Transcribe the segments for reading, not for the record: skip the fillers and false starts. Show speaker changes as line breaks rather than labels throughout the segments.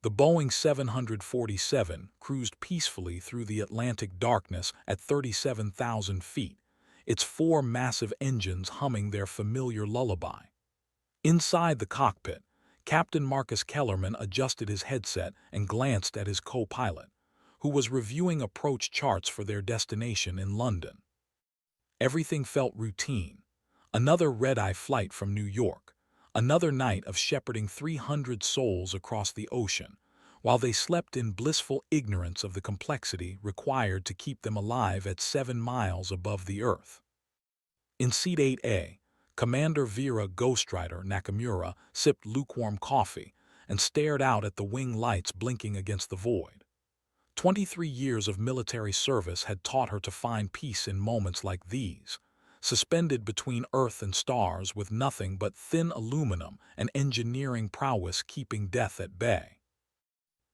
The Boeing 747 cruised peacefully through the Atlantic darkness at 37,000 feet, its four massive engines humming their familiar lullaby. Inside the cockpit, Captain Marcus Kellerman adjusted his headset and glanced at his co-pilot, who was reviewing approach charts for their destination in London. Everything felt routine. Another red-eye flight from New York, another night of shepherding 300 souls across the ocean, while they slept in blissful ignorance of the complexity required to keep them alive at 7 miles above the Earth. In Seat 8A, Commander Vera Ghostwriter Nakamura sipped lukewarm coffee and stared out at the wing lights blinking against the void. 23 years of military service had taught her to find peace in moments like these, suspended between Earth and stars with nothing but thin aluminum and engineering prowess keeping death at bay.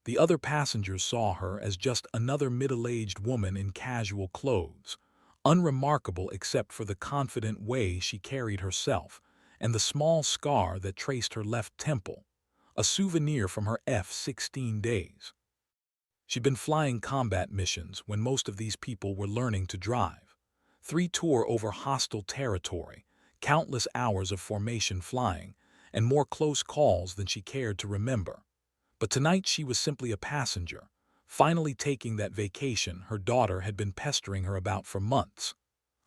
The other passengers saw her as just another middle-aged woman in casual clothes, unremarkable except for the confident way she carried herself and the small scar that traced her left temple, a souvenir from her F-16 days. She'd been flying combat missions when most of these people were learning to drive. 3 tours over hostile territory, countless hours of formation flying, and more close calls than she cared to remember. But tonight she was simply a passenger, finally taking that vacation her daughter had been pestering her about for months.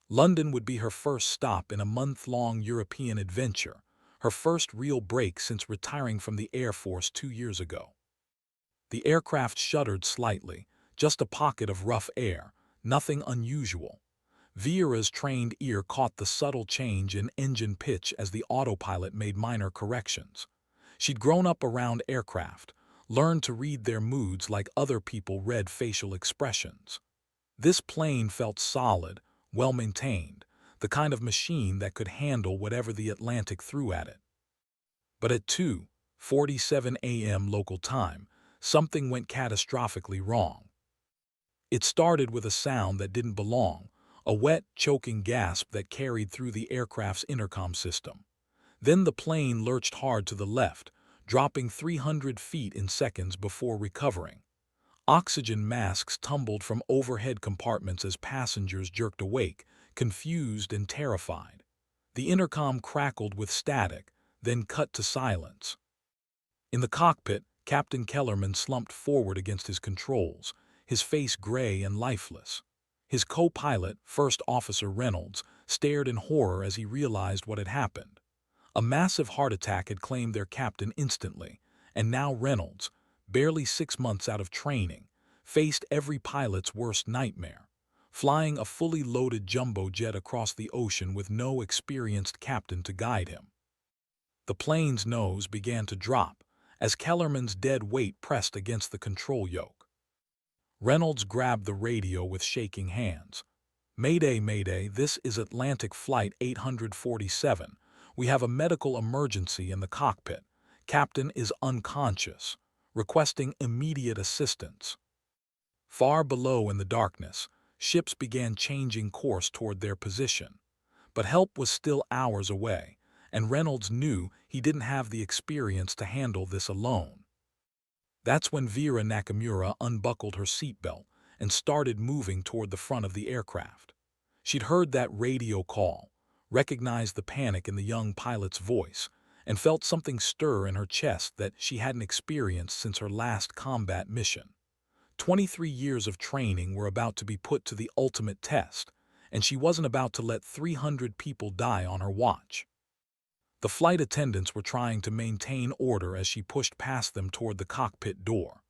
London would be her first stop in a month-long European adventure, her first real break since retiring from the Air Force 2 years ago. The aircraft shuddered slightly, just a pocket of rough air, nothing unusual. Vera's trained ear caught the subtle change in engine pitch as the autopilot made minor corrections. She'd grown up around aircraft, learned to read their moods like other people read facial expressions. This plane felt solid, well-maintained, the kind of machine that could handle whatever the Atlantic threw at it. But at 2:47 a.m. local time, something went catastrophically wrong. It started with a sound that didn't belong, a wet, choking gasp that carried through the aircraft's intercom system. Then the plane lurched hard to the left, dropping 300 feet in seconds before recovering. Oxygen masks tumbled from overhead compartments as passengers jerked awake, confused and terrified. The intercom crackled with static, then cut to silence. In the cockpit, Captain Kellerman slumped forward against his controls, his face gray and lifeless. His co-pilot, First Officer Reynolds, stared in horror as he realized what had happened. A massive heart attack had claimed their captain instantly, and now Reynolds, barely 6 months out of training, faced every pilot's worst nightmare, flying a fully loaded jumbo jet across the ocean with no experienced captain to guide him. The plane's nose began to drop as Kellerman's dead weight pressed against the control yoke. Reynolds grabbed the radio with shaking hands. "Mayday, Mayday, this is Atlantic Flight 847. We have a medical emergency in the cockpit. Captain is unconscious, requesting immediate assistance." Far below in the darkness, ships began changing course toward their position. But help was still hours away, and Reynolds knew he didn't have the experience to handle this alone. That's when Vera Nakamura unbuckled her seatbelt and started moving toward the front of the aircraft. She'd heard that radio call, recognized the panic in the young pilot's voice, and felt something stir in her chest that she hadn't experienced since her last combat mission. 23 years of training were about to be put to the ultimate test, and she wasn't about to let 300 people die on her watch. The flight attendants were trying to maintain order as she pushed past them toward the cockpit door.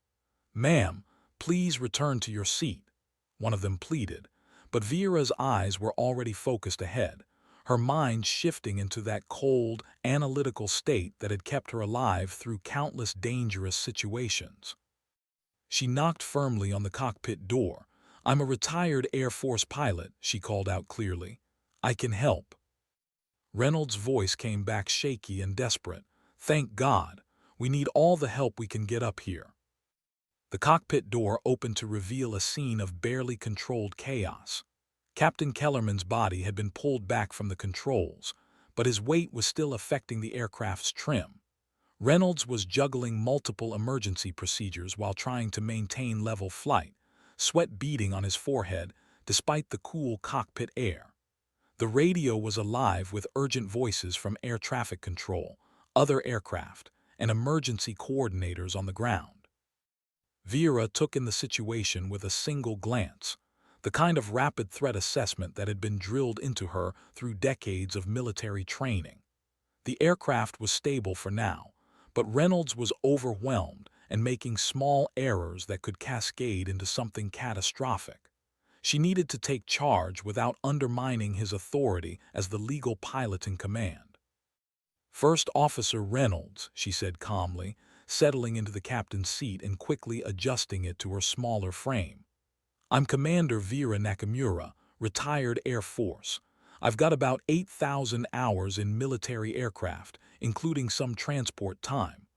"Ma'am, please return to your seat," one of them pleaded, but Vera's eyes were already focused ahead, her mind shifting into that cold, analytical state that had kept her alive through countless dangerous situations. She knocked firmly on the cockpit door. "I'm a retired Air Force pilot," she called out clearly. "I can help." Reynolds' voice came back shaky and desperate. "Thank God. We need all the help we can get up here." The cockpit door opened to reveal a scene of barely controlled chaos. Captain Kellerman's body had been pulled back from the controls, but his weight was still affecting the aircraft's trim. Reynolds was juggling multiple emergency procedures while trying to maintain level flight, sweat beading on his forehead despite the cool cockpit air. The radio was alive with urgent voices from air traffic control, other aircraft, and emergency coordinators on the ground. Vera took in the situation with a single glance, the kind of rapid threat assessment that had been drilled into her through decades of military training. The aircraft was stable for now, but Reynolds was overwhelmed and making small errors that could cascade into something catastrophic. She needed to take charge without undermining his authority as the legal pilot in command. "First Officer Reynolds," she said calmly, settling into the captain's seat and quickly adjusting it to her smaller frame. "I'm Commander Vera Nakamura, retired Air Force. I've got about 8,000 hours in military aircraft, including some transport time.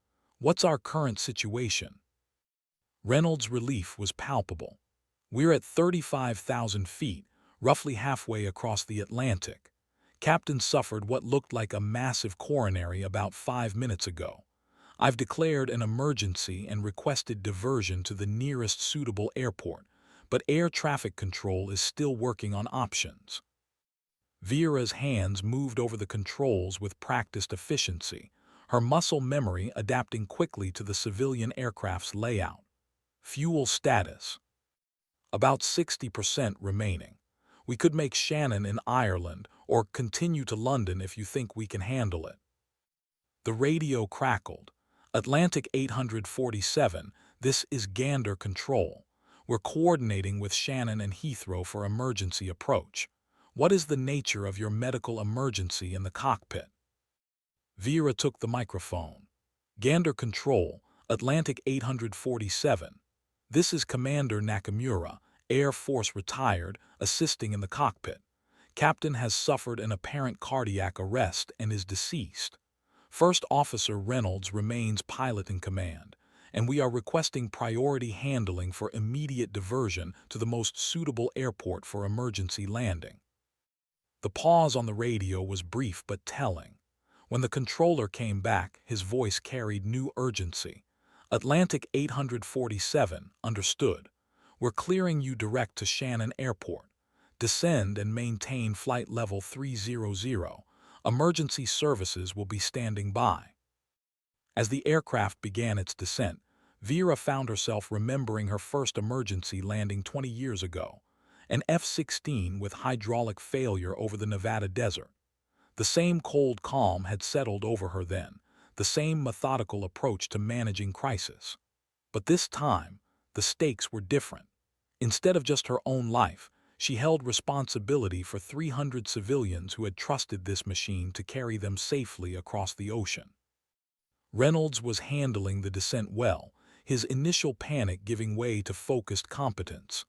What's our current situation?" Reynolds' relief was palpable. "We're at 35,000 feet, roughly halfway across the Atlantic. Captain suffered what looked like a massive coronary about 5 minutes ago. I've declared an emergency and requested diversion to the nearest suitable airport, but air traffic control is still working on options." Vera's hands moved over the controls with practiced efficiency, her muscle memory adapting quickly to the civilian aircraft's layout. "Fuel status: about 60% remaining. We could make Shannon in Ireland or continue to London if you think we can handle it." The radio crackled. "Atlantic 847, this is Gander Control. We're coordinating with Shannon and Heathrow for emergency approach. What is the nature of your medical emergency in the cockpit?" Vera took the microphone. "Gander Control, Atlantic 847. This is Commander Nakamura, Air Force retired, assisting in the cockpit. Captain has suffered an apparent cardiac arrest and is deceased. First Officer Reynolds remains pilot in command, and we are requesting priority handling for immediate diversion to the most suitable airport for emergency landing." The pause on the radio was brief but telling. When the controller came back, his voice carried new urgency. "Atlantic 847, understood. We're clearing you direct to Shannon Airport. Descend and maintain flight level 300. Emergency services will be standing by." As the aircraft began its descent, Vera found herself remembering her first emergency landing 20 years ago, an F-16 with hydraulic failure over the Nevada desert. The same cold calm had settled over her then, the same methodical approach to managing crisis. But this time, the stakes were different. Instead of just her own life, she held responsibility for 300 civilians who had trusted this machine to carry them safely across the ocean. Reynolds was handling the descent well, his initial panic giving way to focused competence.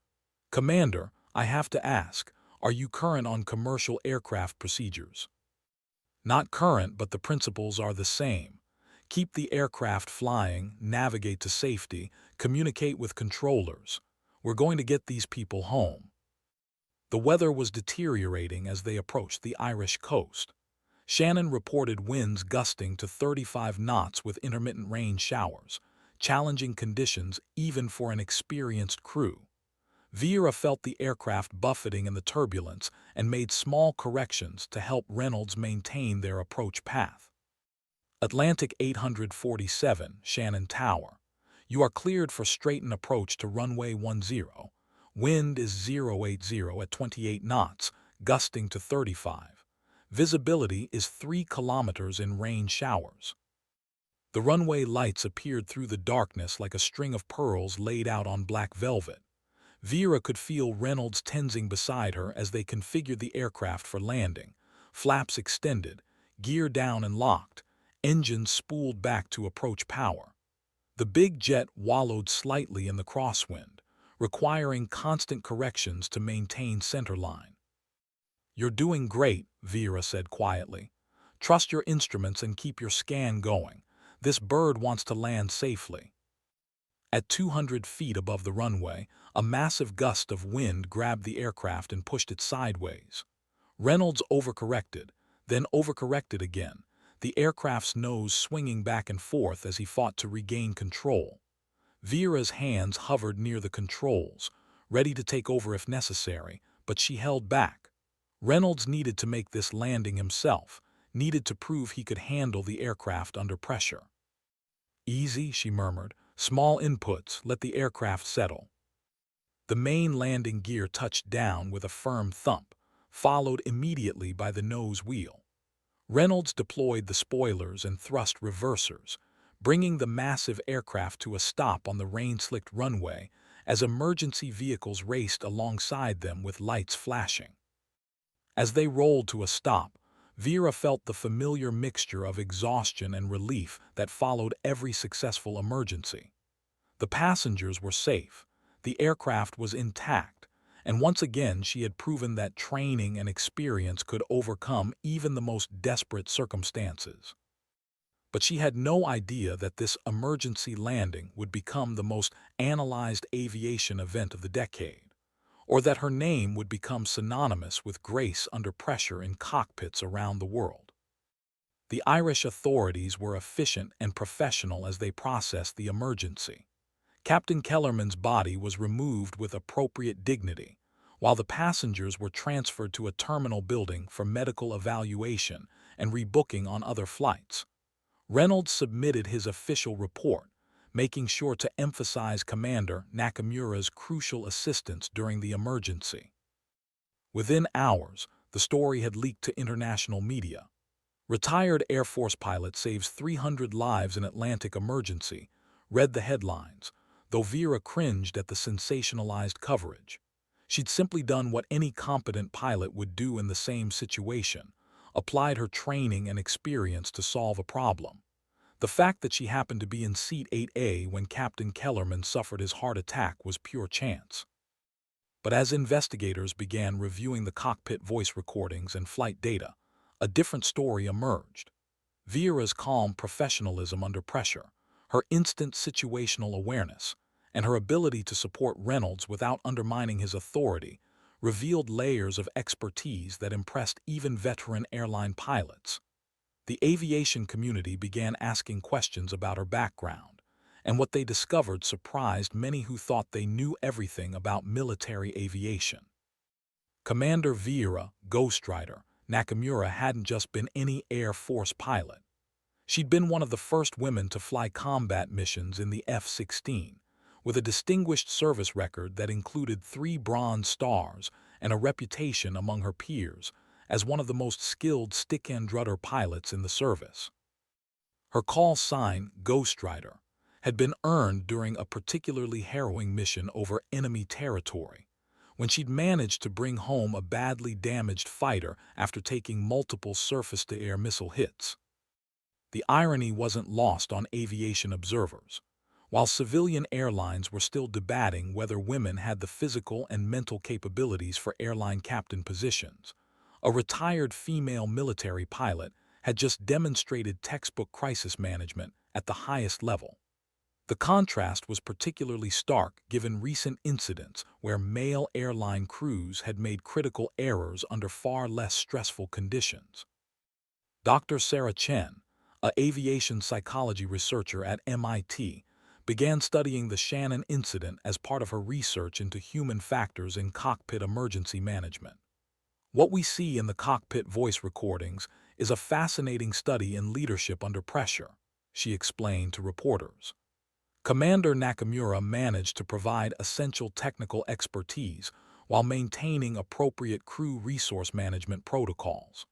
"Commander, I have to ask, are you current on commercial aircraft procedures?" "Not current, but the principles are the same. Keep the aircraft flying, navigate to safety, communicate with controllers. We're going to get these people home." The weather was deteriorating as they approached the Irish coast. Shannon reported winds gusting to 35 knots with intermittent rain showers, challenging conditions even for an experienced crew. Vera felt the aircraft buffeting in the turbulence and made small corrections to help Reynolds maintain their approach path. "Atlantic 847, Shannon Tower. You are cleared for straighten approach to runway 10. Wind is 080 at 28 knots, gusting to 35. Visibility is 3 kilometers in rain showers." The runway lights appeared through the darkness like a string of pearls laid out on black velvet. Vera could feel Reynolds tensing beside her as they configured the aircraft for landing. Flaps extended, gear down and locked, engines spooled back to approach power. The big jet wallowed slightly in the crosswind, requiring constant corrections to maintain centerline. "You're doing great," Vera said quietly. "Trust your instruments and keep your scan going. This bird wants to land safely." At 200 feet above the runway, a massive gust of wind grabbed the aircraft and pushed it sideways. Reynolds overcorrected, then overcorrected again, the aircraft's nose swinging back and forth as he fought to regain control. Vera's hands hovered near the controls, ready to take over if necessary, but she held back. Reynolds needed to make this landing himself, needed to prove he could handle the aircraft under pressure. "Easy," she murmured. "Small inputs, let the aircraft settle." The main landing gear touched down with a firm thump, followed immediately by the nose wheel. Reynolds deployed the spoilers and thrust reversers, bringing the massive aircraft to a stop on the rain-slicked runway as emergency vehicles raced alongside them with lights flashing. As they rolled to a stop, Vera felt the familiar mixture of exhaustion and relief that followed every successful emergency. The passengers were safe, the aircraft was intact, and once again she had proven that training and experience could overcome even the most desperate circumstances. But she had no idea that this emergency landing would become the most analyzed aviation event of the decade, or that her name would become synonymous with grace under pressure in cockpits around the world. The Irish authorities were efficient and professional as they processed the emergency. Captain Kellerman's body was removed with appropriate dignity, while the passengers were transferred to a terminal building for medical evaluation and rebooking on other flights. Reynolds submitted his official report, making sure to emphasize Commander Nakamura's crucial assistance during the emergency. Within hours, the story had leaked to international media. "Retired Air Force pilot saves 300 lives in Atlantic emergency," read the headlines, though Vera cringed at the sensationalized coverage. She'd simply done what any competent pilot would do in the same situation, applied her training and experience to solve a problem. The fact that she happened to be in seat 8A when Captain Kellerman suffered his heart attack was pure chance. But as investigators began reviewing the cockpit voice recordings and flight data, a different story emerged. Vera's calm professionalism under pressure, her instant situational awareness, and her ability to support Reynolds without undermining his authority revealed layers of expertise that impressed even veteran airline pilots. The aviation community began asking questions about her background, and what they discovered surprised many who thought they knew everything about military aviation. Commander Vera "Ghostwriter" Nakamura hadn't just been any Air Force pilot. She'd been one of the first women to fly combat missions in the F-16, with a distinguished service record that included 3 Bronze Stars and a reputation among her peers as one of the most skilled stick-and-rudder pilots in the service. Her call sign, Ghostwriter, had been earned during a particularly harrowing mission over enemy territory, when she'd managed to bring home a badly damaged fighter after taking multiple surface-to-air missile hits. The irony wasn't lost on aviation observers. While civilian airlines were still debating whether women had the physical and mental capabilities for airline captain positions, a retired female military pilot had just demonstrated textbook crisis management at the highest level. The contrast was particularly stark given recent incidents where male airline crews had made critical errors under far less stressful conditions. Dr. Sarah Chen, an aviation psychology researcher at MIT, began studying the Shannon incident as part of her research into human factors in cockpit emergency management. "What we see in the cockpit voice recordings is a fascinating study in leadership under pressure," she explained to reporters. Commander Nakamura managed to provide essential technical expertise while maintaining appropriate crew resource management protocols.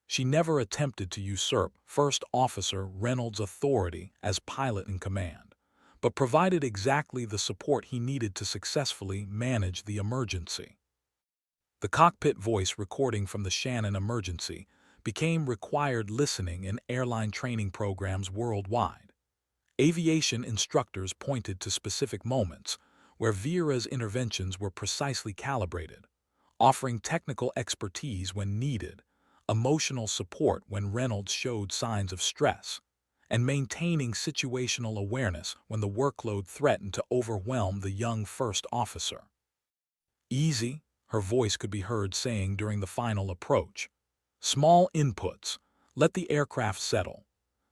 She never attempted to usurp First Officer Reynolds' authority as pilot in command, but provided exactly the support he needed to successfully manage the emergency. The cockpit voice recording from the Shannon emergency became required listening in airline training programs worldwide. Aviation instructors pointed to specific moments where Vera's interventions were precisely calibrated, offering technical expertise when needed, emotional support when Reynolds showed signs of stress, and maintaining situational awareness when the workload threatened to overwhelm the young first officer. "Easy," her voice could be heard saying during the final approach. "Small inputs. Let the aircraft settle.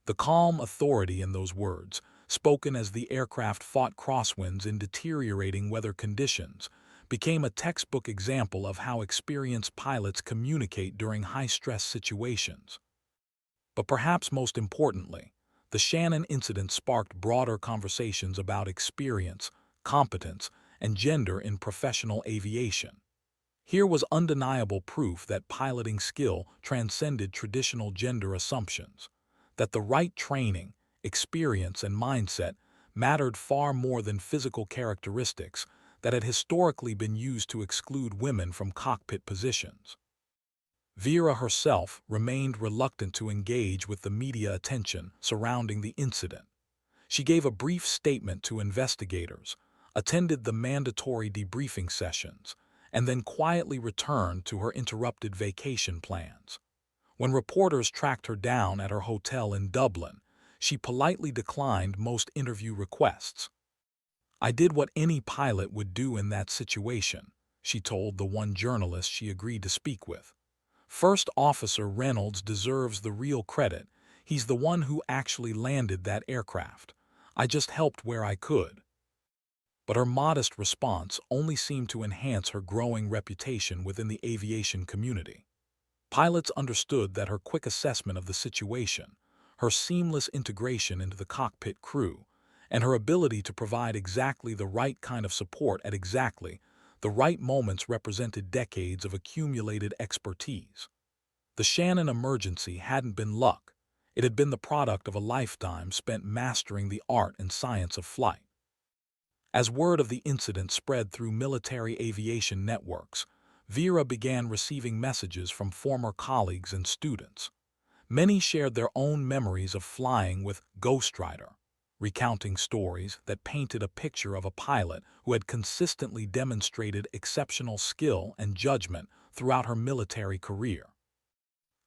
The calm authority in those words, spoken as the aircraft fought crosswinds in deteriorating weather conditions, became a textbook example of how experienced pilots communicate during high-stress situations. But perhaps most importantly, the Shannon incident sparked broader conversations about experience, competence, and gender in professional aviation. Here was undeniable proof that piloting skill transcended traditional gender assumptions, that the right training, experience, and mindset mattered far more than physical characteristics that had historically been used to exclude women from cockpit positions. Vera herself remained reluctant to engage with the media attention surrounding the incident. She gave a brief statement to investigators, attended the mandatory debriefing sessions, and then quietly returned to her interrupted vacation plans. When reporters tracked her down at her hotel in Dublin, she politely declined most interview requests. "I did what any pilot would do in that situation," she told the one journalist she agreed to speak with. "First Officer Reynolds deserves the real credit. He's the one who actually landed that aircraft. I just helped where I could." But her modest response only seemed to enhance her growing reputation within the aviation community. Pilots understood that her quick assessment of the situation, her seamless integration into the cockpit crew, and her ability to provide exactly the right kind of support at exactly the right moments represented decades of accumulated expertise. The Shannon emergency hadn't been luck. It had been the product of a lifetime spent mastering the art and science of flight. As word of the incident spread through military aviation networks, Vera began receiving messages from former colleagues and students. Many shared their own memories of flying with Ghost Rider, recounting stories that painted a picture of a pilot who had consistently demonstrated exceptional skill and judgment throughout her military career.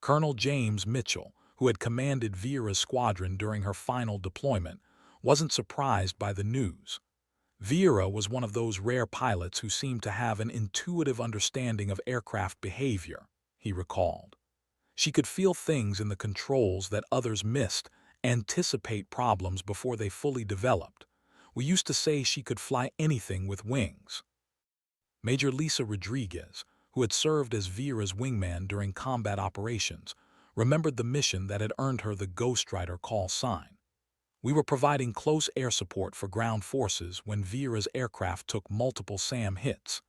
Colonel James Mitchell, who had commanded Vera's squadron during her final deployment, wasn't surprised by the news. Vera was one of those rare pilots who seemed to have an intuitive understanding of aircraft behavior, he recalled. She could feel things in the controls that others missed, anticipate problems before they fully developed. "We used to say she could fly anything with wings." Major Lisa Rodriguez, who had served as Vera's wingman during combat operations, remembered the mission that had earned her the Ghost Rider call sign. "We were providing close air support for ground forces when Vera's aircraft took multiple SAM hits.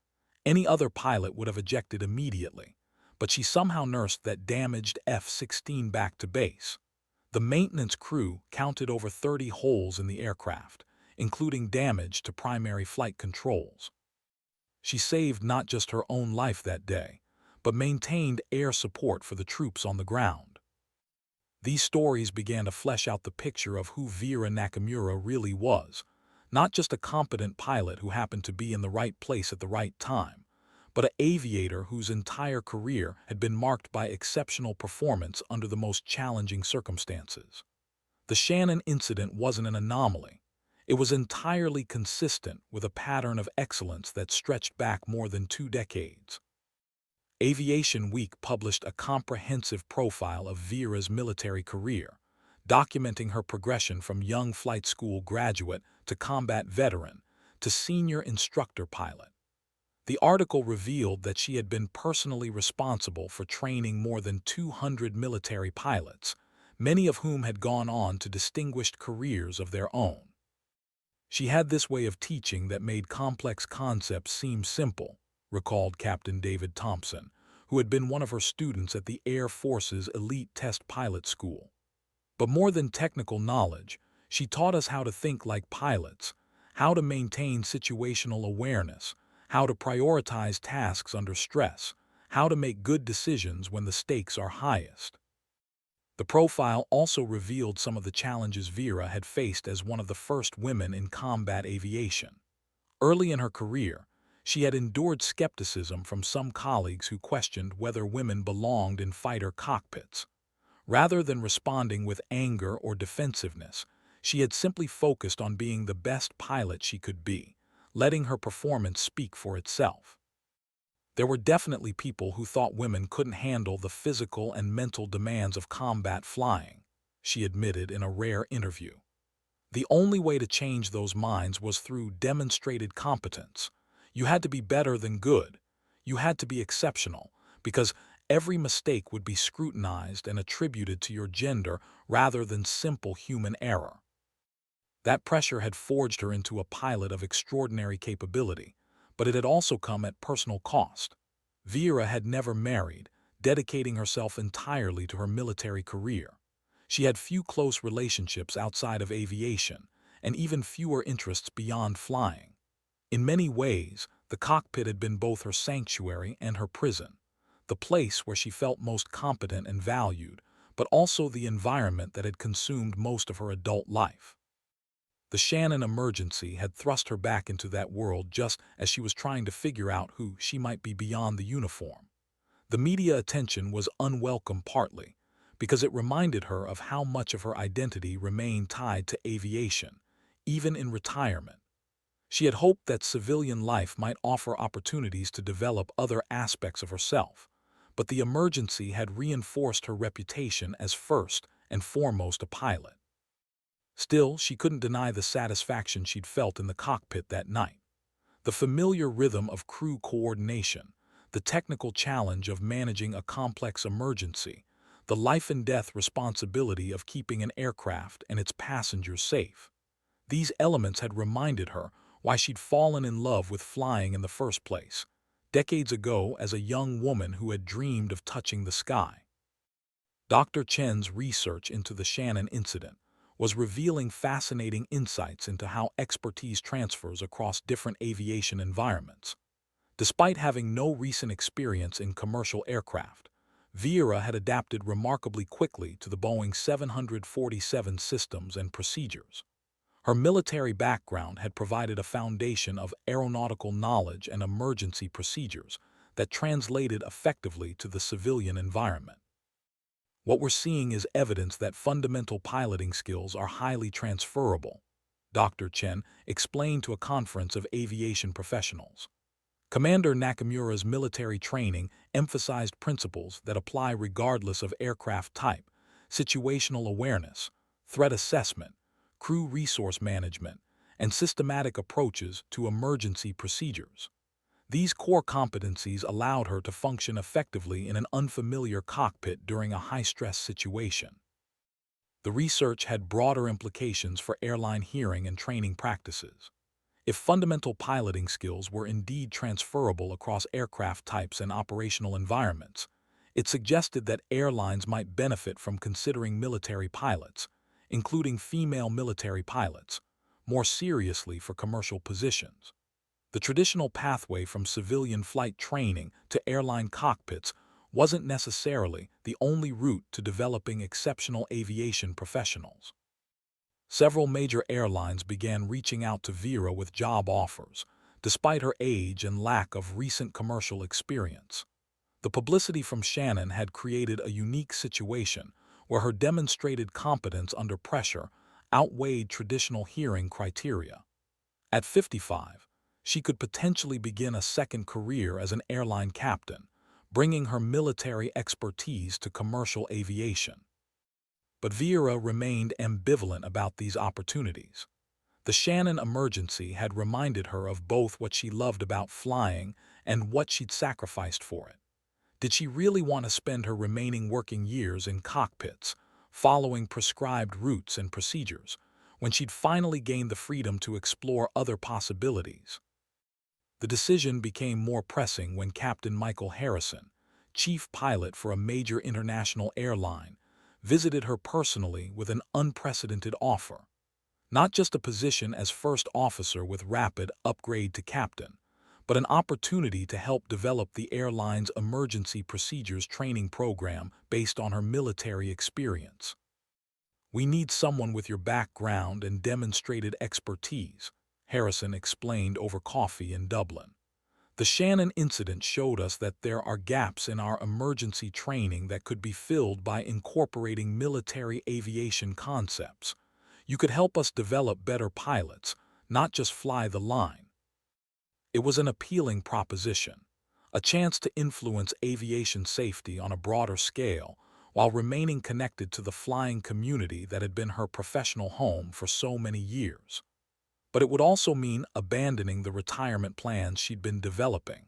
Any other pilot would have ejected immediately, but she somehow nursed that damaged F-16 back to base. The maintenance crew counted over 30 holes in the aircraft, including damage to primary flight controls. She saved not just her own life that day, but maintained air support for the troops on the ground." These stories began to flesh out the picture of who Vera Nakamura really was, not just a competent pilot who happened to be in the right place at the right time, but an aviator whose entire career had been marked by exceptional performance under the most challenging circumstances. The Shannon incident wasn't an anomaly. It was entirely consistent with a pattern of excellence that stretched back more than 2 decades. Aviation Week published a comprehensive profile of Vera's military career, documenting her progression from young flight school graduate to combat veteran to senior instructor pilot. The article revealed that she had been personally responsible for training more than 200 military pilots, many of whom had gone on to distinguished careers of their own. "She had this way of teaching that made complex concepts seem simple," recalled Captain David Thompson, who had been one of her students at the Air Force's elite test pilot school. "But more than technical knowledge, she taught us how to think like pilots, how to maintain situational awareness, how to prioritize tasks under stress, how to make good decisions when the stakes are highest." The profile also revealed some of the challenges Vera had faced as one of the first women in combat aviation. Early in her career, she had endured skepticism from some colleagues who questioned whether women belonged in fighter cockpits. Rather than responding with anger or defensiveness, she had simply focused on being the best pilot she could be, letting her performance speak for itself. There were definitely people who thought women couldn't handle the physical and mental demands of combat flying, she admitted in a rare interview. The only way to change those minds was through demonstrated competence. You had to be better than good. You had to be exceptional, because every mistake would be scrutinized and attributed to your gender rather than simple human error. That pressure had forged her into a pilot of extraordinary capability, but it had also come at personal cost. Vera had never married, dedicating herself entirely to her military career. She had few close relationships outside of aviation, and even fewer interests beyond flying. In many ways, the cockpit had been both her sanctuary and her prison, the place where she felt most competent and valued, but also the environment that had consumed most of her adult life. The Shannon emergency had thrust her back into that world just as she was trying to figure out who she might be beyond the uniform. The media attention was unwelcome partly because it reminded her of how much of her identity remained tied to aviation, even in retirement. She had hoped that civilian life might offer opportunities to develop other aspects of herself, but the emergency had reinforced her reputation as first and foremost a pilot. Still, she couldn't deny the satisfaction she'd felt in the cockpit that night. The familiar rhythm of crew coordination, the technical challenge of managing a complex emergency, the life-and-death responsibility of keeping an aircraft and its passengers safe. These elements had reminded her why she'd fallen in love with flying in the first place, decades ago as a young woman who had dreamed of touching the sky. Dr. Chen's research into the Shannon incident was revealing fascinating insights into how expertise transfers across different aviation environments. Despite having no recent experience in commercial aircraft, Vieira had adapted remarkably quickly to the Boeing 747 systems and procedures. Her military background had provided a foundation of aeronautical knowledge and emergency procedures that translated effectively to the civilian environment. What we're seeing is evidence that fundamental piloting skills are highly transferable, Dr. Chen explained to a conference of aviation professionals. Commander Nakamura's military training emphasized principles that apply regardless of aircraft type: situational awareness, threat assessment, crew resource management, and systematic approaches to emergency procedures. These core competencies allowed her to function effectively in an unfamiliar cockpit during a high-stress situation. The research had broader implications for airline hearing and training practices. If fundamental piloting skills were indeed transferable across aircraft types and operational environments, it suggested that airlines might benefit from considering military pilots, including female military pilots, more seriously for commercial positions. The traditional pathway from civilian flight training to airline cockpits wasn't necessarily the only route to developing exceptional aviation professionals. Several major airlines began reaching out to Vera with job offers, despite her age and lack of recent commercial experience. The publicity from Shannon had created a unique situation where her demonstrated competence under pressure outweighed traditional hearing criteria. At 55, she could potentially begin a second career as an airline captain, bringing her military expertise to commercial aviation. But Vera remained ambivalent about these opportunities. The Shannon emergency had reminded her of both what she loved about flying and what she'd sacrificed for it. Did she really want to spend her remaining working years in cockpits, following prescribed routes and procedures, when she'd finally gained the freedom to explore other possibilities? The decision became more pressing when Captain Michael Harrison, chief pilot for a major international airline, visited her personally with an unprecedented offer. Not just a position as first officer with rapid upgrade to captain, but an opportunity to help develop the airline's emergency procedures training program based on her military experience. "We need someone with your background and demonstrated expertise," Harrison explained over coffee in Dublin. "The Shannon incident showed us that there are gaps in our emergency training that could be filled by incorporating military aviation concepts. You could help us develop better pilots, not just fly the line." It was an appealing proposition, a chance to influence aviation safety on a broader scale while remaining connected to the flying community that had been her professional home for so many years. But it would also mean abandoning the retirement plans she'd been developing,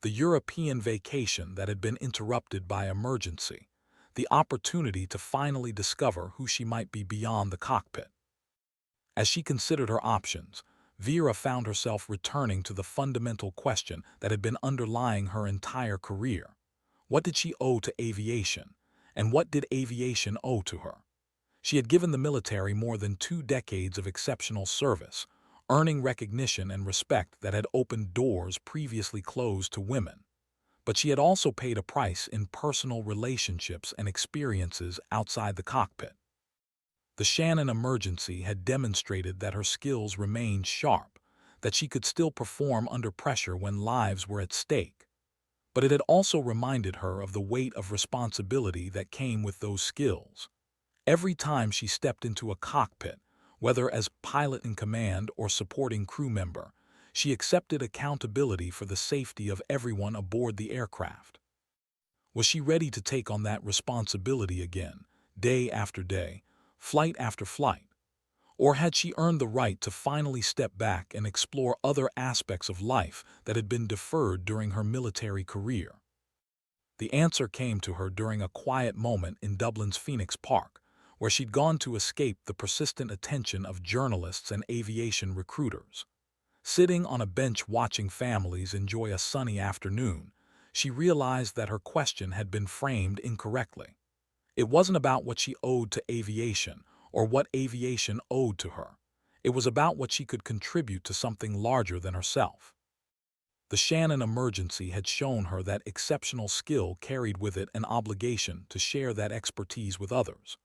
the European vacation that had been interrupted by emergency, the opportunity to finally discover who she might be beyond the cockpit. As she considered her options, Vera found herself returning to the fundamental question that had been underlying her entire career. What did she owe to aviation, and what did aviation owe to her? She had given the military more than 2 decades of exceptional service, earning recognition and respect that had opened doors previously closed to women. But she had also paid a price in personal relationships and experiences outside the cockpit. The Shannon emergency had demonstrated that her skills remained sharp, that she could still perform under pressure when lives were at stake. But it had also reminded her of the weight of responsibility that came with those skills. Every time she stepped into a cockpit, whether as pilot in command or supporting crew member, she accepted accountability for the safety of everyone aboard the aircraft. Was she ready to take on that responsibility again, day after day, flight after flight? Or had she earned the right to finally step back and explore other aspects of life that had been deferred during her military career? The answer came to her during a quiet moment in Dublin's Phoenix Park, where she'd gone to escape the persistent attention of journalists and aviation recruiters. Sitting on a bench watching families enjoy a sunny afternoon, she realized that her question had been framed incorrectly. It wasn't about what she owed to aviation or what aviation owed to her. It was about what she could contribute to something larger than herself. The Shannon emergency had shown her that exceptional skill carried with it an obligation to share that expertise with others,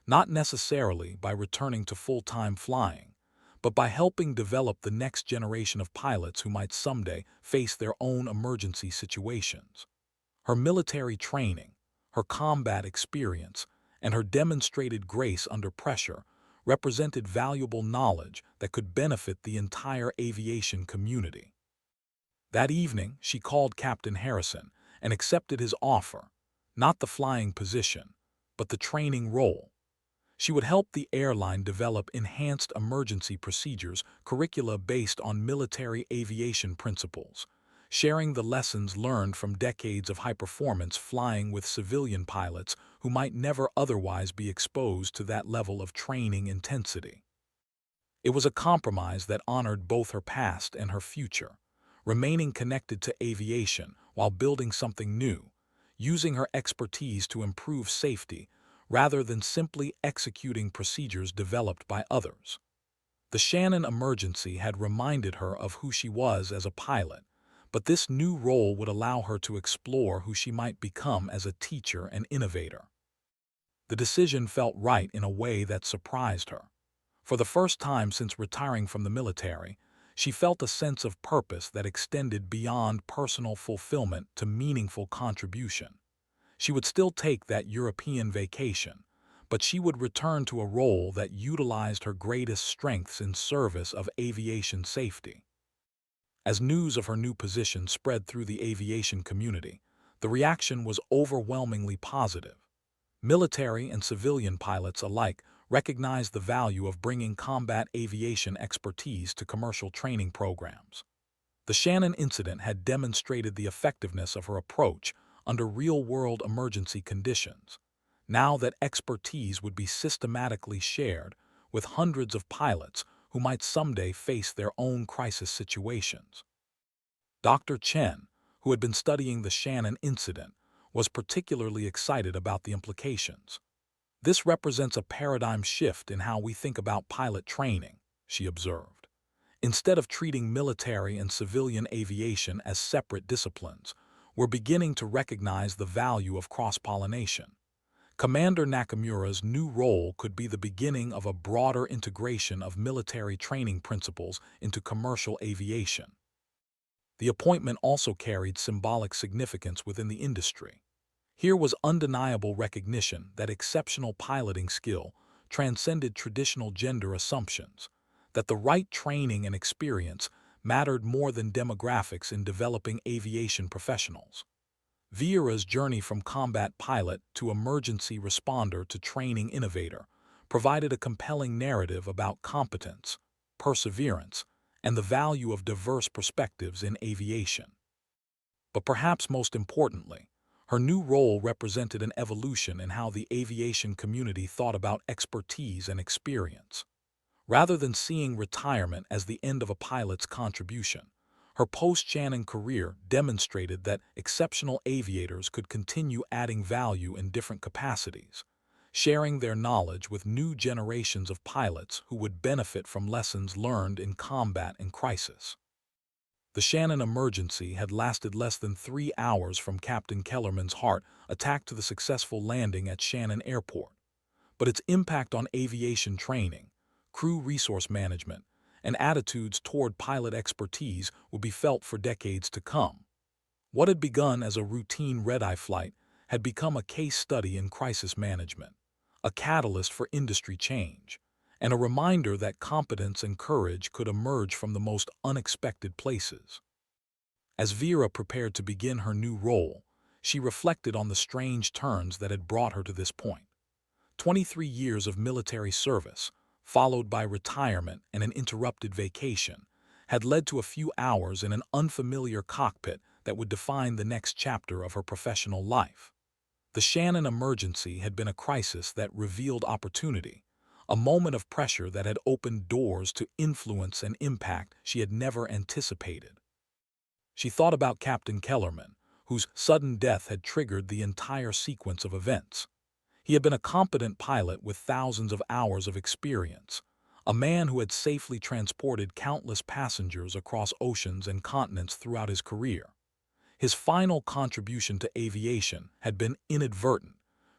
not necessarily by returning to full-time flying, but by helping develop the next generation of pilots who might someday face their own emergency situations. Her military training, her combat experience, and her demonstrated grace under pressure represented valuable knowledge that could benefit the entire aviation community. That evening, she called Captain Harrison and accepted his offer, not the flying position, but the training role. She would help the airline develop enhanced emergency procedures, curricula based on military aviation principles, sharing the lessons learned from decades of high-performance flying with civilian pilots who might never otherwise be exposed to that level of training intensity. It was a compromise that honored both her past and her future, remaining connected to aviation while building something new, using her expertise to improve safety rather than simply executing procedures developed by others. The Shannon emergency had reminded her of who she was as a pilot, but this new role would allow her to explore who she might become as a teacher and innovator. The decision felt right in a way that surprised her. For the first time since retiring from the military, she felt a sense of purpose that extended beyond personal fulfillment to meaningful contribution. She would still take that European vacation, but she would return to a role that utilized her greatest strengths in service of aviation safety. As news of her new position spread through the aviation community, the reaction was overwhelmingly positive. Military and civilian pilots alike recognized the value of bringing combat aviation expertise to commercial training programs. The Shannon incident had demonstrated the effectiveness of her approach under real-world emergency conditions, now that expertise would be systematically shared with hundreds of pilots who might someday face their own crisis situations. Dr. Chen, who had been studying the Shannon incident, was particularly excited about the implications. This represents a paradigm shift in how we think about pilot training, she observed. Instead of treating military and civilian aviation as separate disciplines, we're beginning to recognize the value of cross-pollination. Commander Nakamura's new role could be the beginning of a broader integration of military training principles into commercial aviation. The appointment also carried symbolic significance within the industry. Here was undeniable recognition that exceptional piloting skill transcended traditional gender assumptions, that the right training and experience mattered more than demographics in developing aviation professionals. Vieira's journey from combat pilot to emergency responder to training innovator provided a compelling narrative about competence, perseverance, and the value of diverse perspectives in aviation. But perhaps most importantly, her new role represented an evolution in how the aviation community thought about expertise and experience. Rather than seeing retirement as the end of a pilot's contribution, her post-Shannon career demonstrated that exceptional aviators could continue adding value in different capacities, sharing their knowledge with new generations of pilots who would benefit from lessons learned in combat and crisis. The Shannon emergency had lasted less than 3 hours from Captain Kellerman's heart attack to the successful landing at Shannon Airport, but its impact on aviation training, crew resource management, and attitudes toward pilot expertise would be felt for decades to come. What had begun as a routine red-eye flight had become a case study in crisis management, a catalyst for industry change, and a reminder that competence and courage could emerge from the most unexpected places. As Vieira prepared to begin her new role, she reflected on the strange turns that had brought her to this point. 23 years of military service, followed by retirement and an interrupted vacation, had led to a few hours in an unfamiliar cockpit that would define the next chapter of her professional life. The Shannon emergency had been a crisis that revealed opportunity, a moment of pressure that had opened doors to influence and impact she had never anticipated. She thought about Captain Kellerman, whose sudden death had triggered the entire sequence of events. He had been a competent pilot with thousands of hours of experience, a man who had safely transported countless passengers across oceans and continents throughout his career. His final contribution to aviation had been inadvertent,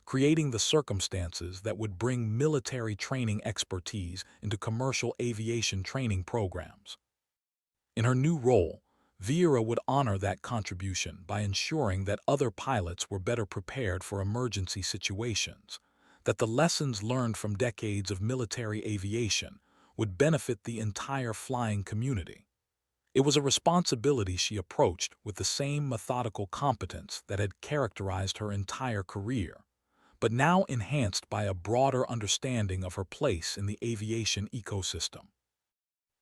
creating the circumstances that would bring military training expertise into commercial aviation training programs. In her new role, Vieira would honor that contribution by ensuring that other pilots were better prepared for emergency situations, that the lessons learned from decades of military aviation would benefit the entire flying community. It was a responsibility she approached with the same methodical competence that had characterized her entire career, but now enhanced by a broader understanding of her place in the aviation ecosystem.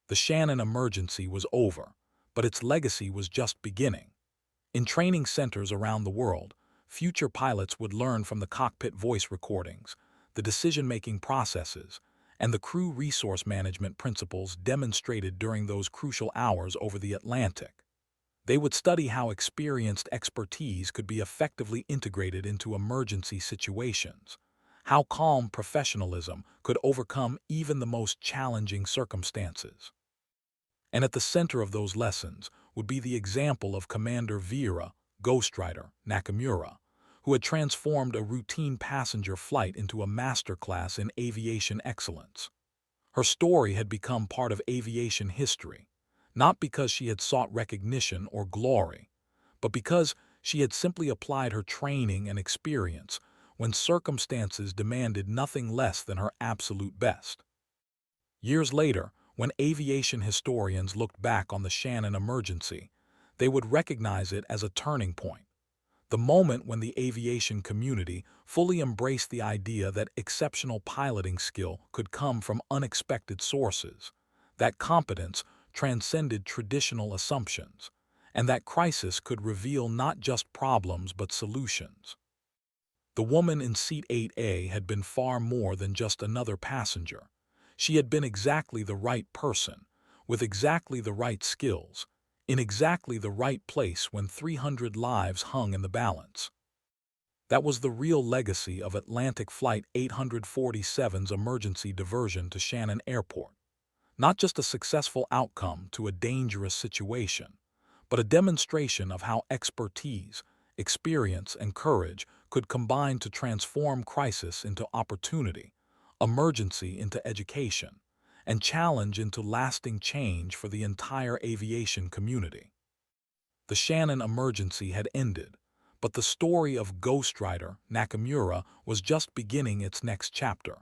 The Shannon emergency was over, but its legacy was just beginning. In training centers around the world, future pilots would learn from the cockpit voice recordings, the decision-making processes, and the crew resource management principles demonstrated during those crucial hours over the Atlantic. They would study how experienced expertise could be effectively integrated into emergency situations, how calm professionalism could overcome even the most challenging circumstances. And at the center of those lessons would be the example of Commander Vieira, Ghostwriter Nakamura, who had transformed a routine passenger flight into a masterclass in aviation excellence. Her story had become part of aviation history, not because she had sought recognition or glory, but because she had simply applied her training and experience when circumstances demanded nothing less than her absolute best. Years later, when aviation historians looked back on the Shannon emergency, they would recognize it as a turning point, the moment when the aviation community fully embraced the idea that exceptional piloting skill could come from unexpected sources, that competence transcended traditional assumptions, and that crisis could reveal not just problems but solutions. The woman in seat 8A had been far more than just another passenger. She had been exactly the right person, with exactly the right skills, in exactly the right place when 300 lives hung in the balance. That was the real legacy of Atlantic Flight 847's emergency diversion to Shannon Airport. Not just a successful outcome to a dangerous situation, but a demonstration of how expertise, experience, and courage could combine to transform crisis into opportunity, emergency into education, and challenge into lasting change for the entire aviation community. The Shannon emergency had ended, but the story of Ghostwriter Nakamura was just beginning its next chapter.